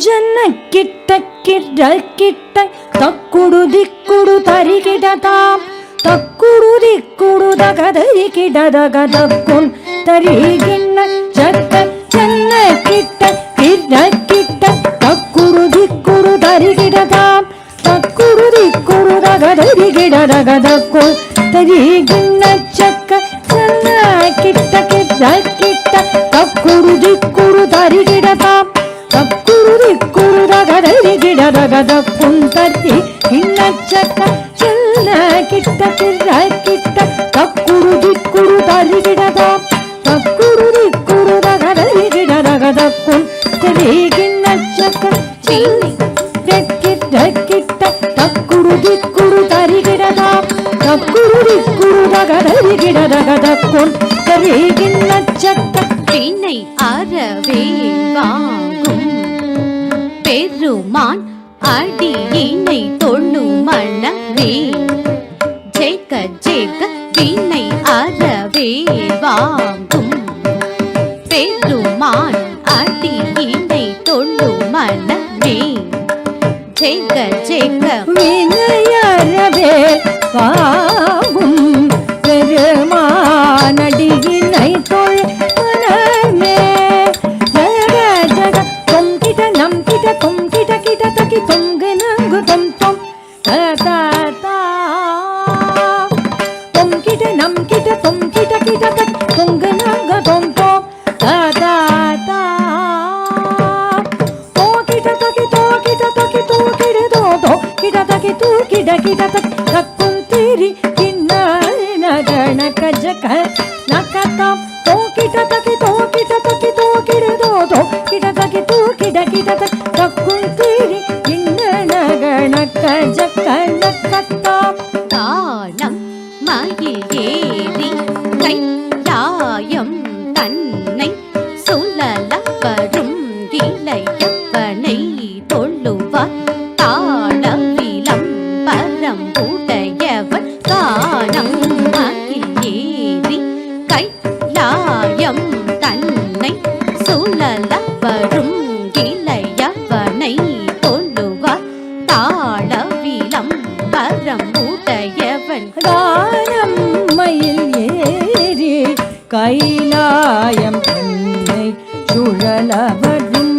ಜನ್ನ ಕಿಟ್ಟ ಕಿಡ್ಡ ಕಿಟ್ಟ ತಕ್ಕುಡು ದಿಕ್ಕುಡು ತರಿಗಿಡತಾಂ ತಕ್ಕುಡು ದಿಕ್ಕುಡು ದಗದರಿ ಕಿಡದಗ ದಕ್ಕುನ್ ತರಿಗಿಣ್ಣ ಜಕ್ಕ ಜನ್ನ ಕಿಟ್ಟ ಕಿಡ್ಡ ಕಿಟ್ಟ ತಕ್ಕುಡು ದಿಕ್ಕುಡು ತರಿಗಿಡತಾಂ ತಕ್ಕುಡು ದಿಕ್ಕುಡು ದಗದರಿ ಗಿಡದಗ ದಕ್ಕುನ್ ತರಿಗಿಣ್ಣ ಚಕ್ಕ ಜನ್ನ ಕಿಟ್ಟ ಕಿಡ್ಡ ಕಿಟ್ಟ ತಕ್ಕುಡು ದಿಕ್ಕುಡು ತರಿಗಿಡತಾಂ ತಕ್ಕುಡು ದಿಕ್ಕುಡು ದಗದರಿ ಗಿಡದಗ ಕುಂತರ್ತಿ ಹಿನ್ನ ಚಕ್ಕ ಚೆಲ್ಲ ಕಿಟ್ಟ ಕಿರ್ರ ಕಿಟ್ಟ ತಕ್ಕುಡು ದಿಕ್ಕುಡು ತರಿಗಿಡತಾಂ ತಕ್ಕುಡು ದಿಕ್ಕುಡು ದಗದರಿ ಗಿಡದಗ ಕುಂತರಿ ಹಿನ್ನ ಚಕ್ಕ ಚೆಲ್ಲ ಕಿಟ್ಟ ಕಿಟ್ಟ ತಕ್ಕುಡು ದಿಕ್ಕುಡು ತರಿಗಿಡತಾಂ ತಕ್ಕುಡು ದಿಕ್ಕುಡು ದಗದರಿ ಗಿಡದಗ ಕುಂತರಿ ಹಿನ್ನ ಚಕ್ಕ வீணை அறவே வாங்கும் பெருமான் அடியினை தொழு மனமே ஜெக ஜெக வீணை அறவே வாங்கும் பெருமான் அடியினை தொழு மனமே ஜெக ஜெக வீணை அறவே வாங்கும் பெருமான் அடியினை தொழு ಕುಂತಿರಿ ಕಿನ್ನ ಗಣಕ ಜಕ ನಕತಾಂ ತೋ ಕಿಟ ತಕಿ ತೋ ಕಿಟ ತಕಿ ತೋ ಕಿಡದೋ ತೋ ಕಿಟ ತಕಿ ತೋ ಕಿಡ ಕಿಟ ತಕ್ ಕುಂತಿರಿ ಕಿನ್ನ ಗಣಕ ಜಕ ನಕತಾಂ தானம் மயில் ஏறி கைலாயம் தன்னை சுழல வரும் இளையப்பனை தொழுவார் தாளவிலம் பரம் உடையவன் தானம் மயில் ஏறி கைலாயம் தன்னை சுழல வரும் இளையப்பனை தொழுவார் தாளவிலம் பரம் உடையவன் தானம் மயில் ஏறி கைலாயம் தன்னை சுழலவரும்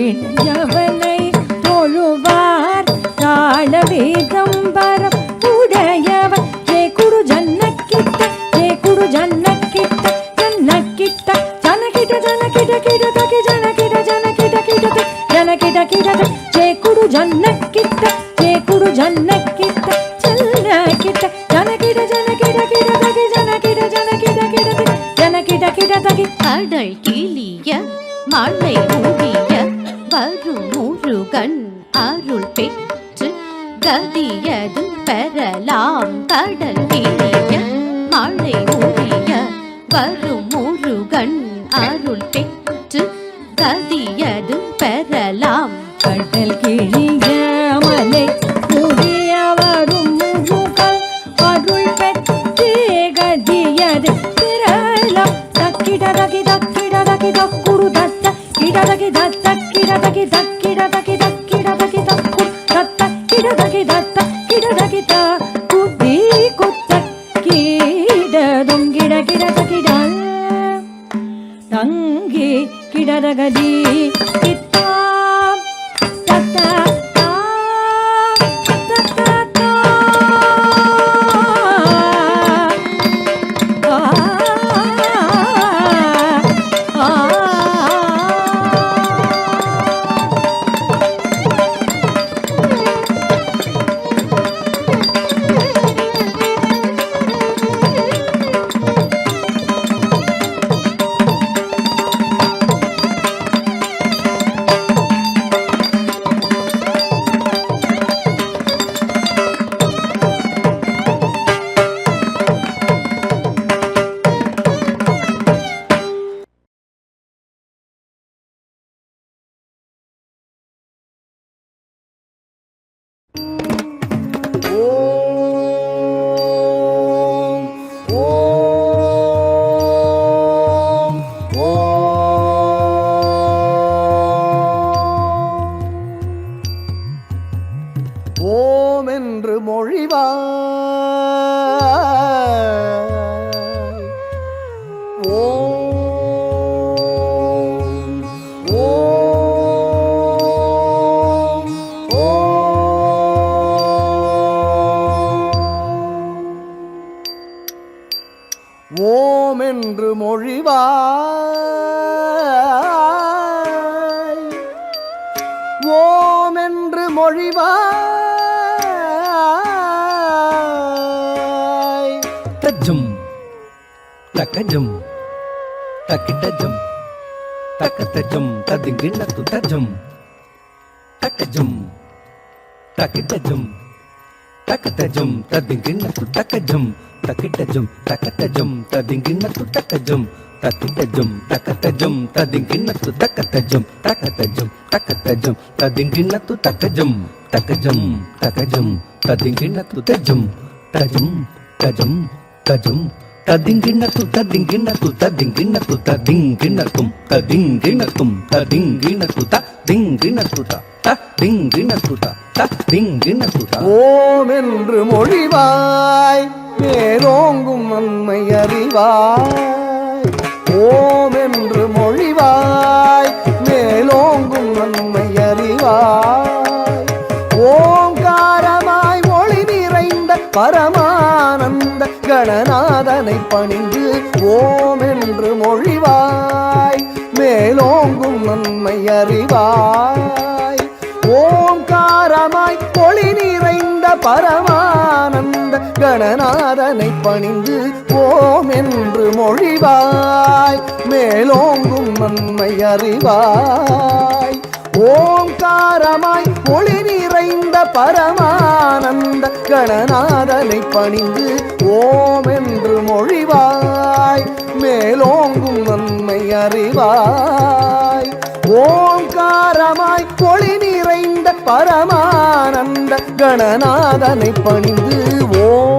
இளையவனை தொழுவார் தாளவேதம் பரம் உடையவன் ஜெகுடு ஜன்னக்கிட்ட ஜெகுடு ஜன்னக்கிட்ட ஜன்னக்கிட்ட ஜனகிட ஜனகிட கிட தகி ஜனகிட ஜனகிட கிட ஜனகிட கிட ஜெகுடு ஜன்னக்கிட்ட ஜெகுடு ஜன்னக்கிட்ட ஜன்னக்கிட்ட ஜனகிட ஜனகிட கிட தகி ஜனகிட ஜனகிட கிட ஜனகிட கிட தகி கடல் கிளிய மழை ஊடிய வரும் முருகன் அருள் பெற்று கதியது பெறலாம் கடல் கிளிய மழை ஊடிய வரும் முருகன் அருள் பெற்று கதியது பெறலாம் கடல் கிழிய மலை மூடிய வரும் முருகன் அருள் பெற்று கதியது பெறலாம் தக்கிடதகி தக்கிடதகி தக்குரு தத்த கிடதகி தத்த கிடதகி தக்கிடதகி தக்கிடதகி தக்கு தத்த கிடதகி தத்த கிடதகி த குதி குத்த கீடதும் கிட கிடதகிட தங்கி கிடதகதி கித்தாம் தத்த ஓம் என்று மொழிவாய் ஓம் என்று மொழிவாய் தஜம் தக்கஜம் தக்கிட்டஜம் தக்கத்தஜம் ததிங்கிண்ணத்து தஜம் தக்கஜம் தக்கிட்டஜம் தக்கத்தஜம் ததிங்கிண்ணத்து தக்கஜம் தக்கிட்டஜம் தக்கத்தஜம் ததிங்கிண்ணத்து தக்கஜம் தக்கிட்டஜம் தக்கத்தஜம் ததிங்கிண்ணத்து தக்கத்தஜம் தக்கத்தஜம் தக்கத்தஜம் ததிங்கிண்ணத்து தக்கஜம் தக்கஜம் தக்கஜம் ததிங்கிண்ணத்து தஜம் தஜம் தஜம் தஜம் ததிங்கிண்ணத்து ததிங்கிண்ணத்து ததிங்கிண்ணத்து ததிங்கிண்ணத்தும் ததிங்கிண்ணத்தும் ததிங்கிண்ணத்து ததிங்கிண்ணத்து ததிங்கிண்ணத்து ததிங்கிண்ணத்து ஓம் என்று மொழிவாய் மேலோங்கும் நன்மை அறிவாய் ஓம் என்று மொழிவாய் மேலோங்கும் நன்மை அறிவாய் ஓங்காரமாய் ஒளி நிறைந்த பரமானந்த கணநாதனை பணிந்து ஓம் என்று மொழிவாய் மேலோங்கும் நன்மை அறிவாய் ஓங்காரமாய் ஒளி நிறைந்த பரமானந்த கணநாதனை பணிந்து ஓம் என்று மொழிவாய் மேலோங்கும் நன்மை அறிவாய் ஓங்காரமாய் ஒளி நிறைந்த பரமானந்த கணநாதனை பணிந்து ஓம் என்று மொழிவாய் மேலோங்கும் நன்மை அறிவாய் ஓங்காரமாய் ஒளி நிறைந்த பரமானந்த கணநாதனை பணிந்து ஓம்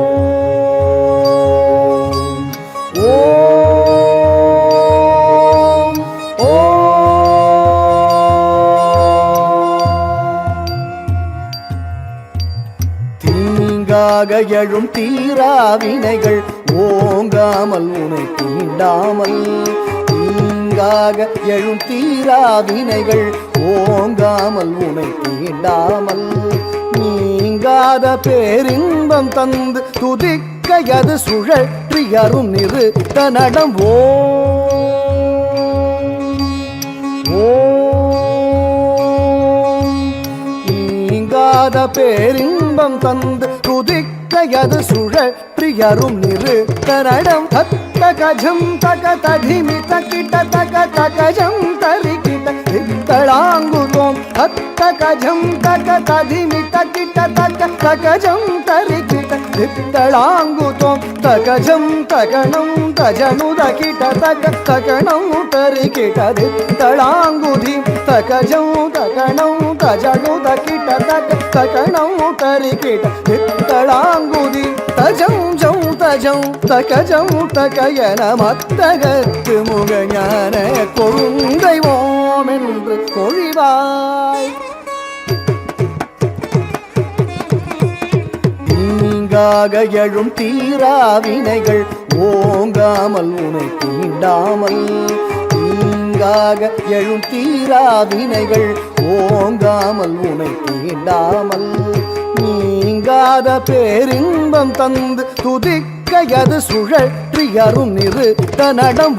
தீங்காக எழும் தீராவினைகள் ஓங்காமல் உனை தீண்டாமல் தீங்காக எழும் தீராவினைகள் ஓங்காமல் உனை தீண்டாமல் நீங்காத பேரின்பம் தந்து துதிக்கையது சுழற்றி அரும் நிறுத்த நடம் நீங்காத பேரின்பம் தந்து துதிக்கையது சுழற்றி அரும் நிறுத்த நடம் தத்த கஜம் தக ததிமி தக்கிட்ட தக தகஜம் தரிக்கிட்ட தித்தளாங்குதோம் தத்த கஜம் தக ததிமி தக்கிட்ட தக தகஜம் தரிக்கிட்ட தித்தளாங்குதோம் தகஜம் தகணம் தஜனு தகிட்ட தக தகணம் தரிக்கிட்ட தித்தளாங்குதி தகஜம் தகணம் தஜனு தகிட்ட தக தகணம் தரிக்கிட்ட தித்தளாங்குதி தஜம் ஜம் தஜம் தகஜம் தகயன மத்தகத்து முகஞான கொழுந்தை ஓம் என்று மொழிவாய் நீங்காக எழும் தீராவினைகள் ஓங்காமல் உனை தீண்டாமல் தீங்காக எழும் தீராவினைகள் ஓங்காமல் உனை தீண்டாமல் நீங்காத பேரின்பம் தந்து துதிக்கையது சுழற்றி அரும் நிறுத்த நடம்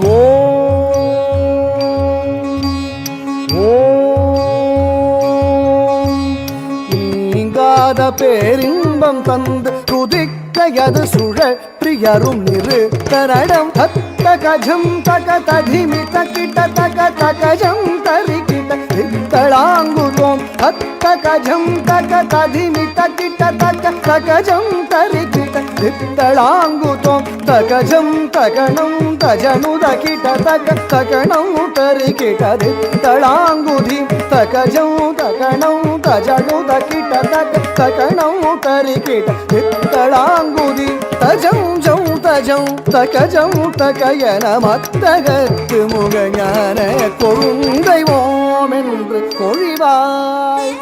நீங்காத பேரின்பம் தந்து துதிக்கையது சுழற்றி அரும் நிறுத்த நடம் தத்த கஜம் தக ததிமி தக்கிட்ட தக தகஜம் தரிக்கிட்ட தித்தளாங்குதோம் தத்த கஜம் தக ததிமி தக்கிட்ட தக தகஜம் தரிக்கிட்ட தித்தளாங்குதோம் தகஜம் தகணம் தஜனு தகிட்ட தக தகணம் தரிக்கிட்ட தித்தளாங்குதி தகஜம் தகணம் தஜனு தகிட்ட தக தகணம் தரிக்கிட்ட தித்தளாங்குதி தஜம் ஜம் தஜம் தகஜம் தகயன மத்தகத்து முகஞான கொழுந்தை ஓம் என்று மொழிவாய்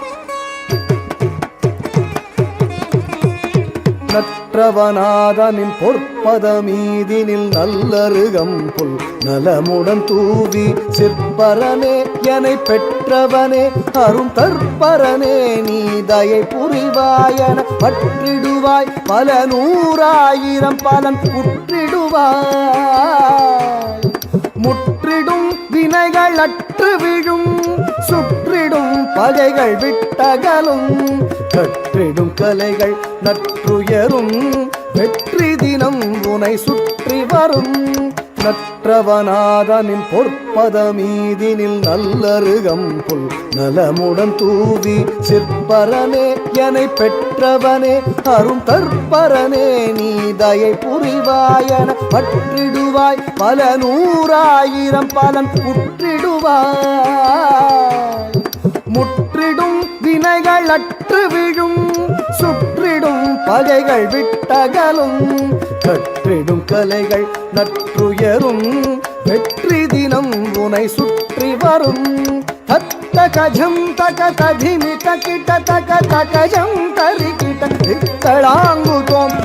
நற்றவநாதனின் பொற்பதமீதினில் நல்லருகம் புல் நலமுடன் தூவி சிற்பரனே எனை பெற்றவனே அரும் தற்பரனே நீ தயை புரிவாயன பற்றிடுவ முற்றிடுவாய் பல நூறாயிரம் பலன் உற்றிடுவாய். முற்றிடும் வினைகள் அற்று விழும் சுற்றிடும் பகைகள் விட்டகலும் கற்றிடும் கலைகள் நற்றுயரும் வெற்றி தினம் உனை சுற்றி வரும். நற்றவநாதனின் பொற்பதமீதினில் நல்லருகம் புல் நலமுடன் தூவி சிற்பரனே எனை பெற்றவனே அரும் தற்பரனே நீ தயை புரிவாயன பற்றிடுவாய் பல நூறாயிரம் பலன் உற்றிடுவாய். முற்றிடும் வினைகள் அற்று விழும் சுற்றிடும் பகைகள் விட்டகலும் கற்றிடும் கலைகள் நற்றுயரும் வெற்றி தினம் உனை சுற்றி வரும். தக்கஜம் தக ததிமி தகிட தக தகஜம் தரிகிட தித்தளாங்குதோம்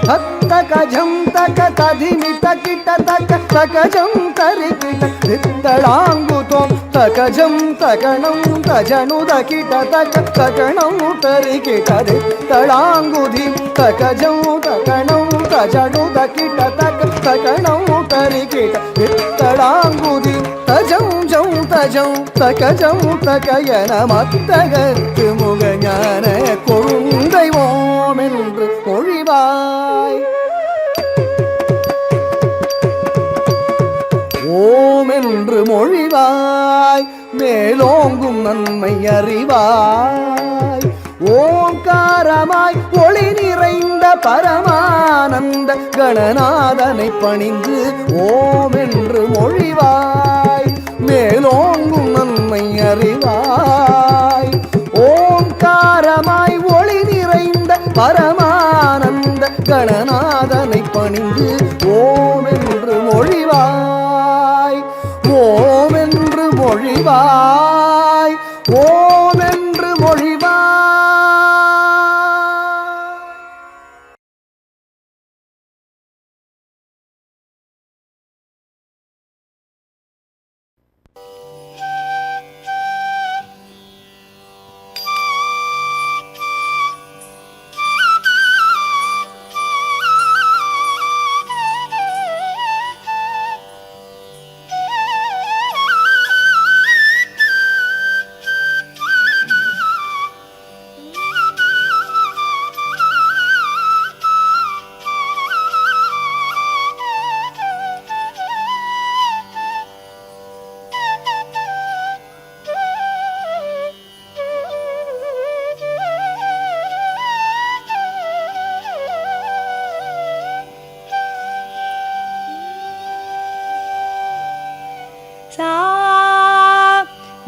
தக்கஜம் தக ததிமி தகிட தக தகஜம் தரிகிட தித்தளாங்குதோம் தகஜம் தகணம் தஜனு தகிட தக தகணம் தரிகிட தித்தளாங்குதி தகஜம் தகணம் தஜனு தகிட தக தகணம் தரிகிட தித்தளாங்குதி தஜம் ஜம் தஜம் தகஜம் தகயன மத்தகத்து முகஞான கொழுந்தைவோம் என்று மொழிவாய். ஓம் என்று மொழிவாய் மேலோங்கும் நன்மை அறிவாய். ஓங்காரமாய் ஒளி நிறைந்த பரமானந்த கணநாதனை பணிந்து ஓம் என்று மொழிவாய் மேலோங்கும் நன்மை அறிவாய். ஓங்காரமாய் ஒளி நிறைந்த பரமானந்த கணநாதனை பணிந்து ஓம் என்று மொழிவாய். ஓம் என்று மொழிவாய். ஓம் என்று மொழிவாய்.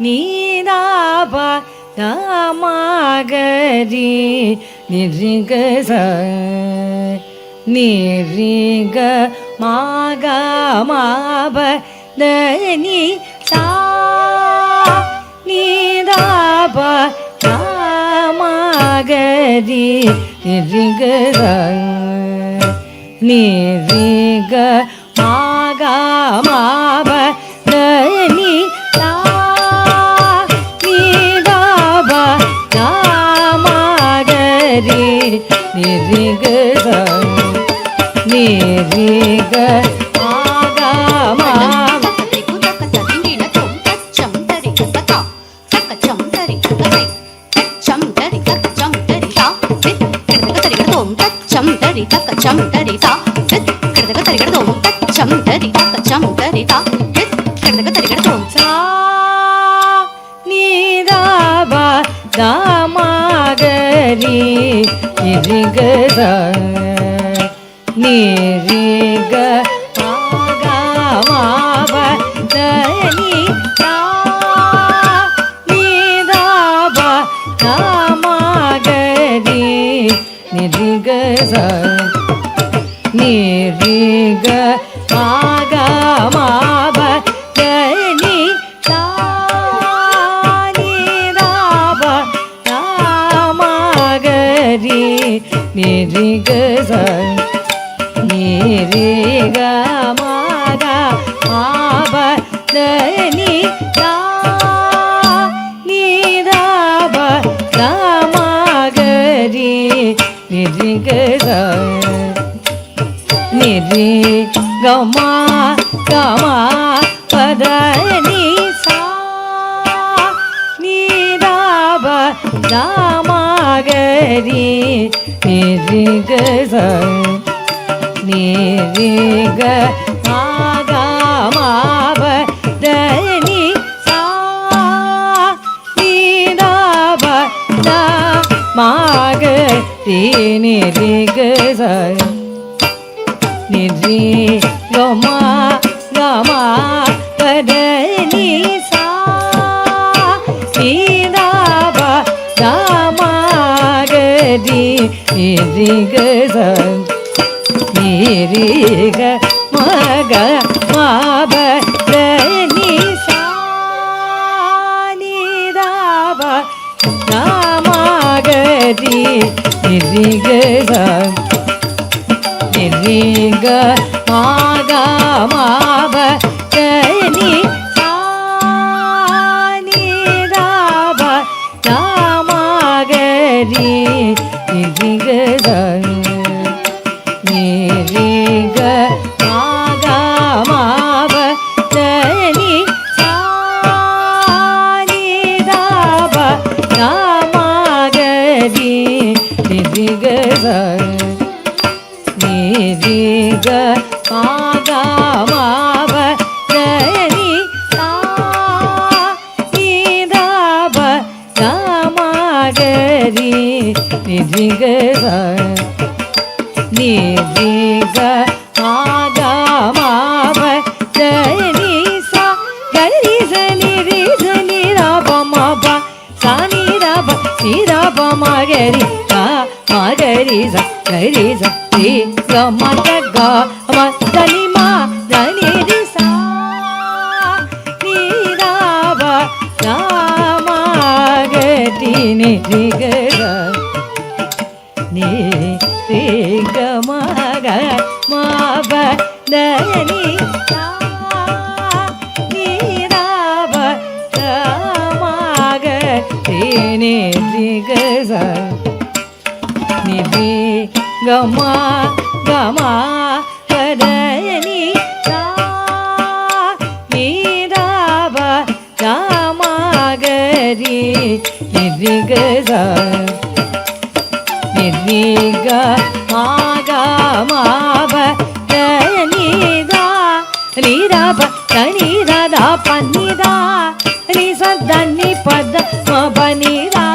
நீதாப தாமகரி நிரிக நிரிக மாகமாப தனி சா நீதாப தாமகரி நிரிக நிரிக மாகமாப தனி நிரிக நிரிக ஆகமாப நீதாப தாமகரி நிரிக நிரிக ஆகமாப தனி நீதாப தாமகரி நிரிக நிரிக ஆகமாப தனி நீதாப தாமகரி நிரிக நிரிக மாகமாப தனி நீதாப தாமகரி நிரிக க நிரி கமா கமா பத நீ சா நீராப தாமகரி நிரி க நிரி க மாகமாப தனி சா நீராப தாமகரி நிரி க நிரி கமா கமா பத நீ சா நீராப தாமகரி நிரி க நிரி க மக மாப நீ சா நீராப தாமகரி நிரி க நிரி க மாக மாப நீ சா நீராப தாமகரி நிரி க நிரி க மாக மாப நீ சா நீராப தாமகரி நிரி க நிரி க மாக மாப நீ சா நீராப தாமகரி நிரி க நிரி க மாக மாப நீ சா கரி ச நிரி ச நீராப மாப சா நீராப நீராப மகரி கா மகரி ச கரி ச ரி க மத க ம தனி மா தனி ரி சா நீராப தாமகரி நிரி க நிரி க மக மாப தனி சா நீராப தாமகரி நிரி க நிரி கமா கமா பத நீ சா நீராப தாமகரி நிரி க நிரி க மாக மாப நீ தா நீராப தனி தா பன்னிதா நீ சதனி பத மபனிதா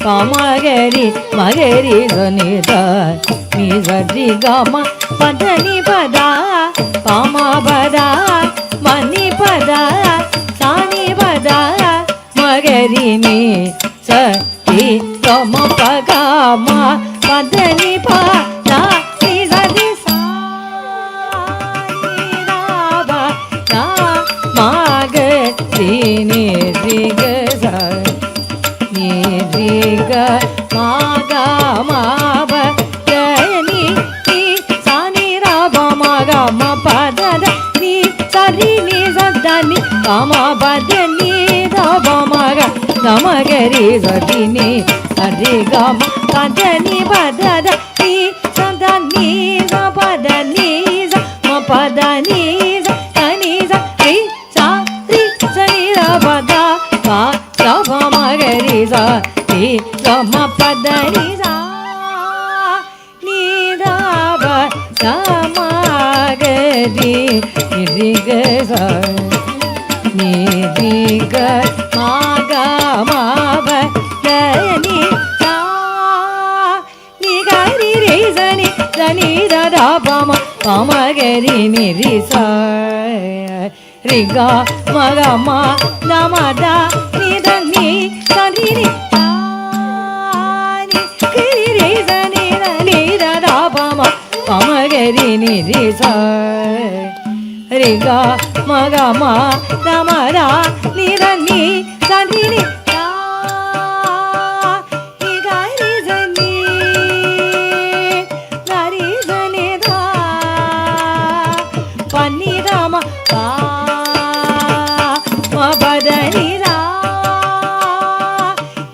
பாமகரி மகரி சனிதா நீ சரி கம பதனி பதா பாமபதா மணி பதா சாணி பதா மகரி நீ சரி கம பகம பதனி பதா நீ சரி சா நீராப தாமகரி நிரி க நிரி க மாக மாப நீ நீ சா நீராப மக ம பத நீ சரி நீ சதனி கம பத நீ ராப மக நமகரி சரி நீ சரி கம பத நீ பத நீ சதனி க பத நீ ச ம பத நீ ச தனி ச ரி சா ரி ச நீராப தா பா ராப மகரி ச ரி க ம பத நீ சா நீராப தாமகரி நிரி க நிரி க மாக மாப நீ சா நீ கரி ரி சனி சனி தா பம பமகரி நிரி சா ரி க மக ம நம தா நீ தனி சரி ரி சா நீ கரி ரி சனி தனி தா பம பமகரி நிரி சா ரி க மக ம நம தா நீ தனி சரி ரி சா நீ கரி சனி கரி சனி தா பன்னி தம பா ம பத நீ தா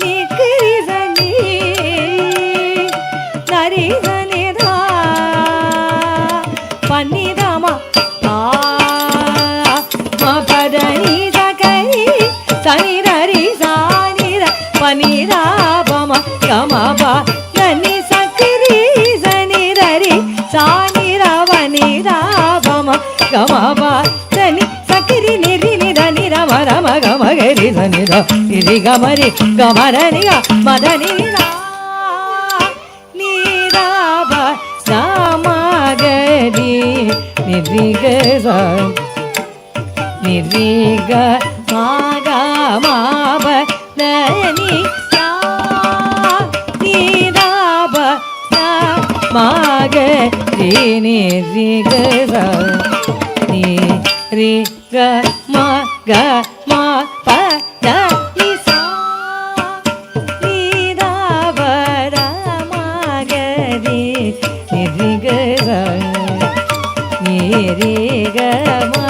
நீ கரி சனி கரி சனி பன்னிதாமா பதனி சகரி சனிரரி சானிர பனிராபம கமபா நனி சகரி சனிரரி சானிர வனிராபம கமபா நனி சகரி நிரி நித நிர மரம கமகரி சனிர நிரி கமரி கமரனிக மதனி நீராப சாமகரி நிரிக நிரிக மாக மாப நனி நீராப மாக நிரிக நிரிக மாக மா ப நனி நீராப ராமகரி நிரிக நிரிக மா